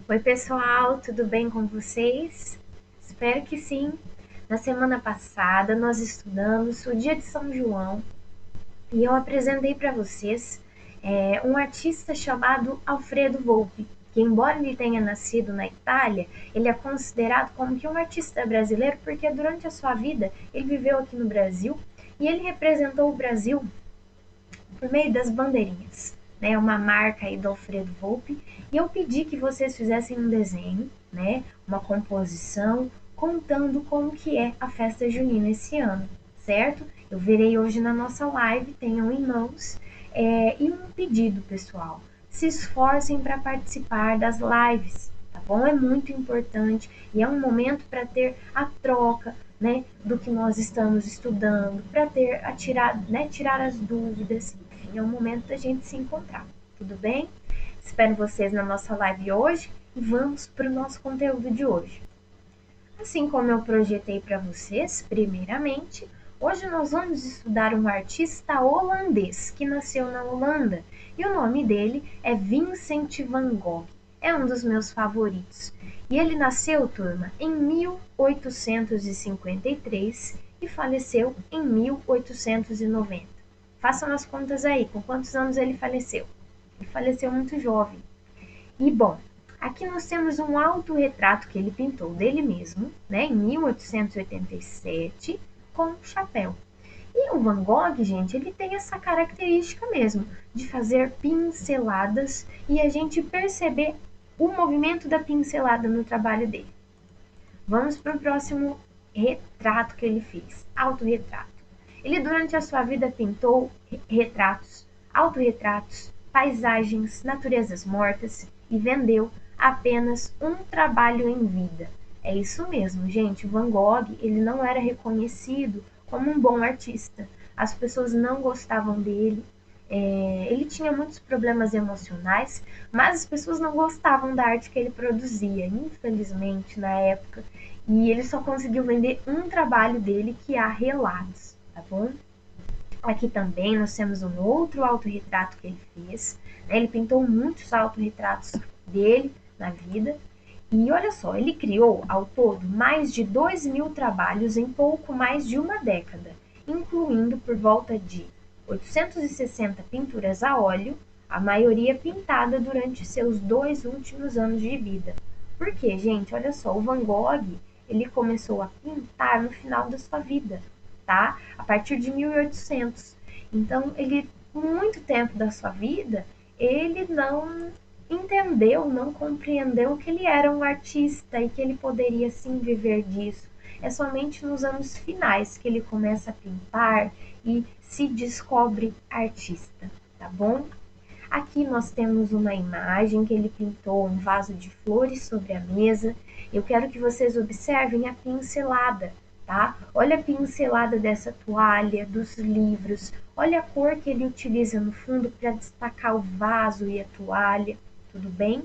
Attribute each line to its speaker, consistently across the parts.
Speaker 1: Oi, pessoal, tudo bem com vocês? Espero que sim. Na semana passada, nós estudamos o Dia de São João e eu apresentei para vocês um artista chamado Alfredo Volpi, que, embora ele tenha nascido na Itália, ele é considerado como que um artista brasileiro porque durante a sua vida ele viveu aqui no Brasil e ele representou o Brasil por meio das bandeirinhas, né? Uma marca aí do Alfredo Volpi. E eu pedi que vocês fizessem um desenho, né? Uma composição contando como que é a festa junina esse ano, certo? Eu verei hoje na nossa live, tenham em mãos. E um pedido, pessoal, se esforcem para participar das lives, tá bom? É muito importante e é um momento para ter a troca, né, do que nós estamos estudando, para ter a tirar, né, tirar as dúvidas. Enfim, é o momento da gente se encontrar. Tudo bem? Espero vocês na nossa live hoje e vamos para o nosso conteúdo de hoje. Assim como eu projetei para vocês, primeiramente, hoje nós vamos estudar um artista holandês que nasceu na Holanda e o nome dele é Vincent van Gogh. É um dos meus favoritos. E ele nasceu, turma, em 1853 e faleceu em 1890. Façam as contas aí, com quantos anos ele faleceu? Ele faleceu muito jovem. E bom, aqui nós temos um autorretrato que ele pintou dele mesmo, né, em 1887, com um chapéu. E o Van Gogh, gente, ele tem essa característica mesmo de fazer pinceladas e a gente perceber o movimento da pincelada no trabalho dele. Vamos para o próximo retrato que ele fez, autorretrato. Ele durante a sua vida pintou retratos, autorretratos, paisagens, naturezas mortas e vendeu apenas um trabalho em vida. É isso mesmo, gente. O Van Gogh, ele não era reconhecido como um bom artista. As pessoas não gostavam dele. Ele tinha muitos problemas emocionais, mas as pessoas não gostavam da arte que ele produzia, infelizmente, na época. E ele só conseguiu vender um trabalho dele, que há relatos, tá bom? Aqui também nós temos um outro autorretrato que ele fez, né? Ele pintou muitos autorretratos dele na vida. E olha só, ele criou ao todo mais de 2.000 trabalhos em pouco mais de uma década, incluindo por volta de 860 pinturas a óleo, a maioria pintada durante seus 2 últimos anos de vida. Por quê, gente? Olha só, o Van Gogh, ele começou a pintar no final da sua vida, tá? A partir de 1800. Então, ele, por muito tempo da sua vida, ele não entendeu, não compreendeu que ele era um artista e que ele poderia sim viver disso. É somente nos anos finais que ele começa a pintar e se descobre artista, tá bom? Aqui nós temos uma imagem que ele pintou um vaso de flores sobre a mesa. Eu quero que vocês observem a pincelada, tá? Olha a pincelada dessa toalha, dos livros. Olha a cor que ele utiliza no fundo para destacar o vaso e a toalha. Tudo bem?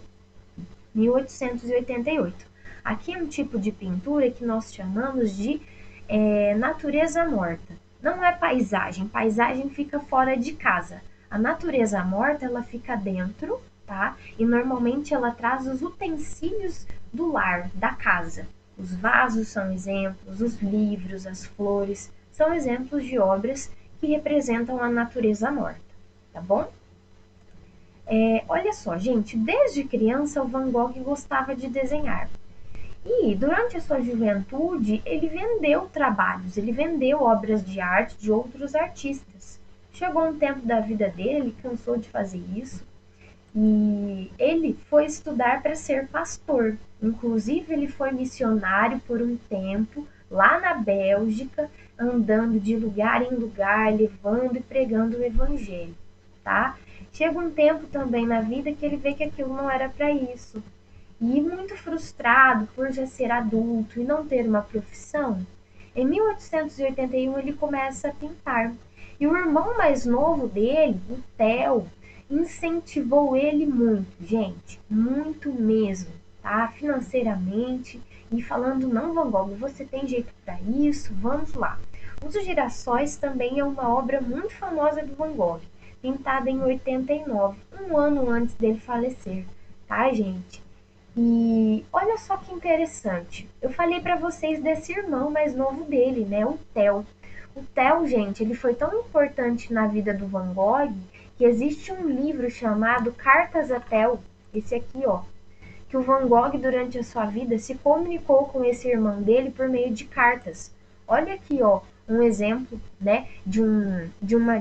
Speaker 1: 1888. Aqui é um tipo de pintura que nós chamamos de natureza morta. Não é paisagem, paisagem fica fora de casa. A natureza morta, ela fica dentro, tá? E normalmente ela traz os utensílios do lar, da casa. Os vasos são exemplos, os livros, as flores, são exemplos de obras que representam a natureza morta, tá bom? Olha só, gente, desde criança o Van Gogh gostava de desenhar. E durante a sua juventude, ele vendeu trabalhos, ele vendeu obras de arte de outros artistas. Chegou um tempo da vida dele, ele cansou de fazer isso e ele foi estudar para ser pastor. Inclusive, ele foi missionário por um tempo lá na Bélgica, andando de lugar em lugar, levando e pregando o evangelho, tá? Chega um tempo também na vida que ele vê que aquilo não era para isso. E muito frustrado por já ser adulto e não ter uma profissão, em 1881 ele começa a pintar. E o irmão mais novo dele, o Theo, incentivou ele muito, gente, muito mesmo, tá? Financeiramente e falando: não, Van Gogh, você tem jeito para isso, vamos lá. Os Girassóis também é uma obra muito famosa do Van Gogh, pintada em 89, um ano antes dele falecer, tá, gente? E olha só que interessante. Eu falei para vocês desse irmão mais novo dele, né, o Theo. O Theo, gente, ele foi tão importante na vida do Van Gogh que existe um livro chamado Cartas a Theo, esse aqui, ó, que o Van Gogh durante a sua vida se comunicou com esse irmão dele por meio de cartas. Olha aqui, ó, um exemplo, né, de uma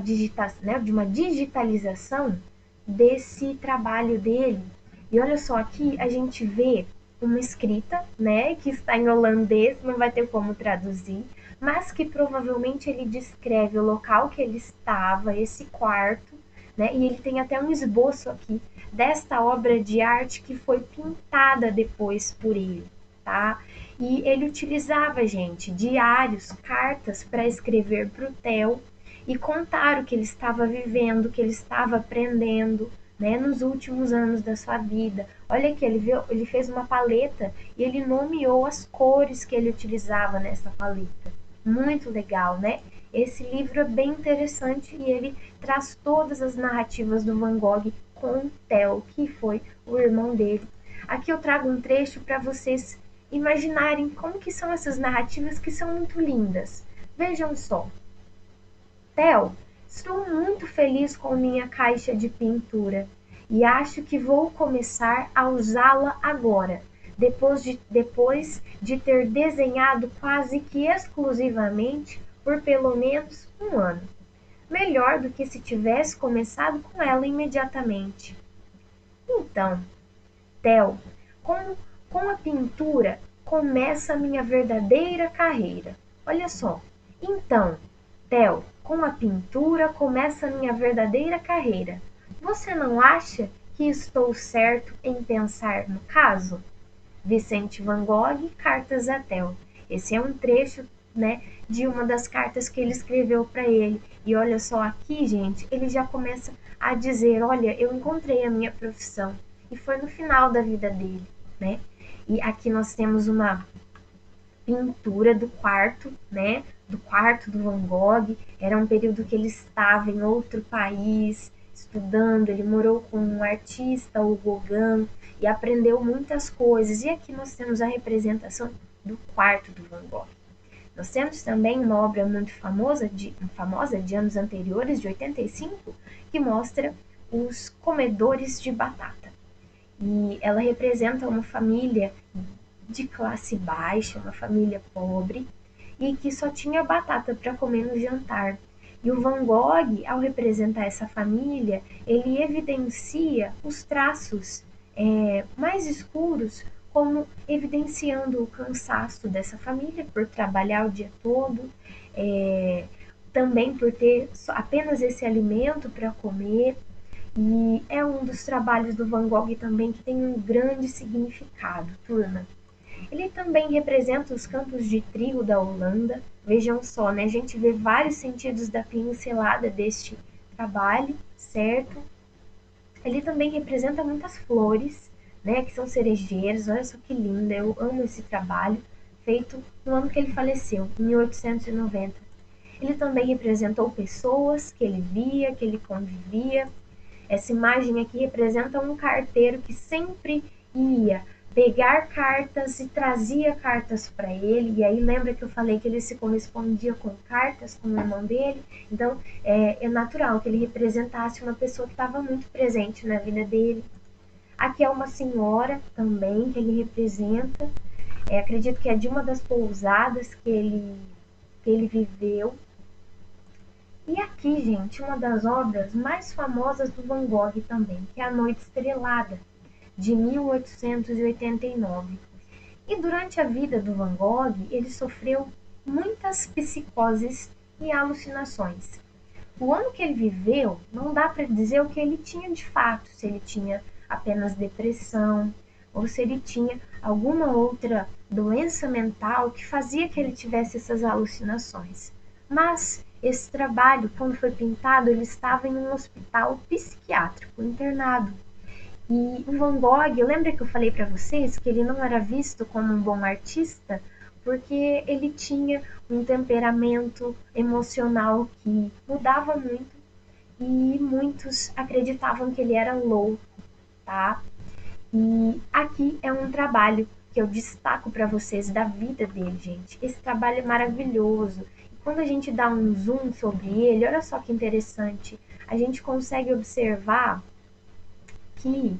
Speaker 1: digitalização desse trabalho dele. E olha só, aqui a gente vê uma escrita, né, que está em holandês, não vai ter como traduzir, mas que provavelmente ele descreve o local que ele estava, esse quarto, né, e ele tem até um esboço aqui desta obra de arte que foi pintada depois por ele, tá? E ele utilizava, gente, diários, cartas para escrever para o Theo e contar o que ele estava vivendo, o que ele estava aprendendo, né, nos últimos anos da sua vida. Olha aqui, ele fez uma paleta e ele nomeou as cores que ele utilizava nessa paleta. Muito legal, né? Esse livro é bem interessante e ele traz todas as narrativas do Van Gogh com o Theo, que foi o irmão dele. Aqui eu trago um trecho para vocês imaginarem como que são essas narrativas que são muito lindas. Vejam só. Theo, estou muito feliz com minha caixa de pintura e acho que vou começar a usá-la agora, depois de ter desenhado quase que exclusivamente por pelo menos um ano. Melhor do que se tivesse começado com ela imediatamente. Então, Theo, com, com a pintura começa a minha verdadeira carreira. Olha só. Então, Theo, com a pintura começa a minha verdadeira carreira. Você não acha que estou certo em pensar no caso? Vicente Van Gogh, Cartas a Theo. Esse é um trecho, né, de uma das cartas que ele escreveu para ele. E olha só aqui, gente, ele já começa a dizer, olha, eu encontrei a minha profissão. E foi no final da vida dele, né? E aqui nós temos uma pintura do quarto, né? Do quarto do Van Gogh. Era um período que ele estava em outro país, estudando. Ele morou com um artista, o Gauguin, e aprendeu muitas coisas. E aqui nós temos a representação do quarto do Van Gogh. Nós temos também uma obra muito famosa de anos anteriores, de 85, que mostra os comedores de batata. E ela representa uma família de classe baixa, uma família pobre, e que só tinha batata para comer no jantar. E o Van Gogh, ao representar essa família, ele evidencia os traços mais escuros, como evidenciando o cansaço dessa família por trabalhar o dia todo, também por ter apenas esse alimento para comer. E é um dos trabalhos do Van Gogh também que tem um grande significado, turma. Ele também representa os campos de trigo da Holanda. Vejam só, né? A gente vê vários sentidos da pincelada deste trabalho, certo? Ele também representa muitas flores, né? Que são cerejeiras. Olha só que linda, eu amo esse trabalho, feito no ano que ele faleceu, em 1890. Ele também representou pessoas que ele via, que ele convivia. Essa imagem aqui representa um carteiro que sempre ia pegar cartas e trazia cartas para ele. E aí lembra que eu falei que ele se correspondia com cartas com o irmão dele? Então é natural que ele representasse uma pessoa que estava muito presente na vida dele. Aqui é uma senhora também que ele representa. Acredito que é de uma das pousadas que ele viveu. E aqui, gente, uma das obras mais famosas do Van Gogh também, que é A Noite Estrelada, de 1889. E durante a vida do Van Gogh, ele sofreu muitas psicoses e alucinações. O ano que ele viveu, não dá para dizer o que ele tinha de fato, se ele tinha apenas depressão ou se ele tinha alguma outra doença mental que fazia que ele tivesse essas alucinações. Mas esse trabalho, quando foi pintado, ele estava em um hospital psiquiátrico, internado. E o Van Gogh, lembra que eu falei para vocês que ele não era visto como um bom artista? Porque ele tinha um temperamento emocional que mudava muito e muitos acreditavam que ele era louco, tá? E aqui é um trabalho que eu destaco para vocês da vida dele, gente. Esse trabalho é maravilhoso. E quando a gente dá um zoom sobre ele, olha só que interessante. A gente consegue observar que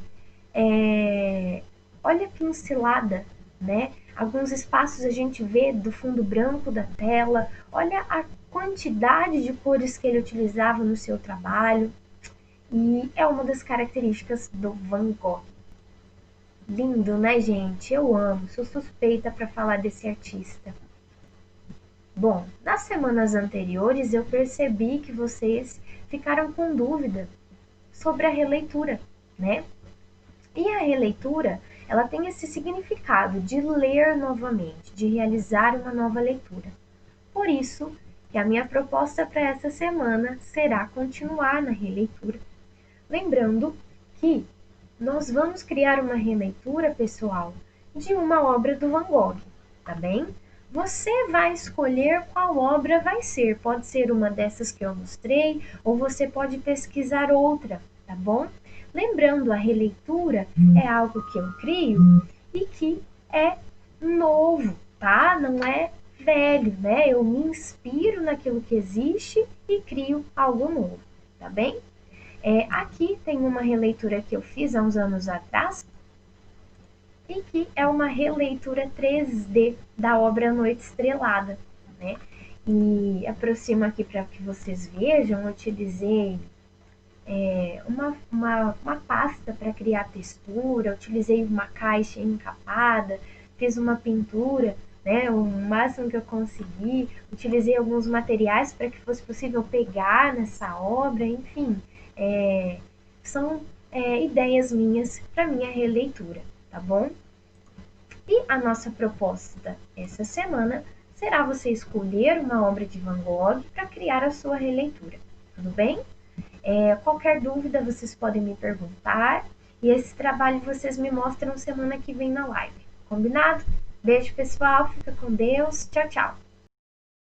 Speaker 1: olha a pincelada, né? Alguns espaços a gente vê do fundo branco da tela, olha a quantidade de cores que ele utilizava no seu trabalho, e é uma das características do Van Gogh. Lindo, né, gente? Eu amo, sou suspeita para falar desse artista. Bom, nas semanas anteriores eu percebi que vocês ficaram com dúvida sobre a releitura, né? E a releitura, ela tem esse significado de ler novamente, de realizar uma nova leitura. Por isso, que a minha proposta para essa semana será continuar na releitura. Lembrando que nós vamos criar uma releitura, pessoal, de uma obra do Van Gogh, tá bem? Você vai escolher qual obra vai ser. Pode ser uma dessas que eu mostrei, ou você pode pesquisar outra, tá bom? Lembrando, a releitura é algo que eu crio e que é novo, tá? Não é velho, né? Eu me inspiro naquilo que existe e crio algo novo, tá bem? Aqui tem uma releitura que eu fiz há uns anos atrás e que é uma releitura 3D da obra Noite Estrelada, né? E aproximo aqui para que vocês vejam, eu utilizei uma pasta para criar textura, utilizei uma caixa encapada, fiz uma pintura, né, o máximo que eu consegui, utilizei alguns materiais para que fosse possível pegar nessa obra, enfim, são ideias minhas para minha releitura, tá bom? E a nossa proposta essa semana será você escolher uma obra de Van Gogh para criar a sua releitura, tudo bem? Qualquer dúvida vocês podem me perguntar e esse trabalho vocês me mostram semana que vem na live. Combinado? Beijo pessoal, fica com Deus, tchau, tchau!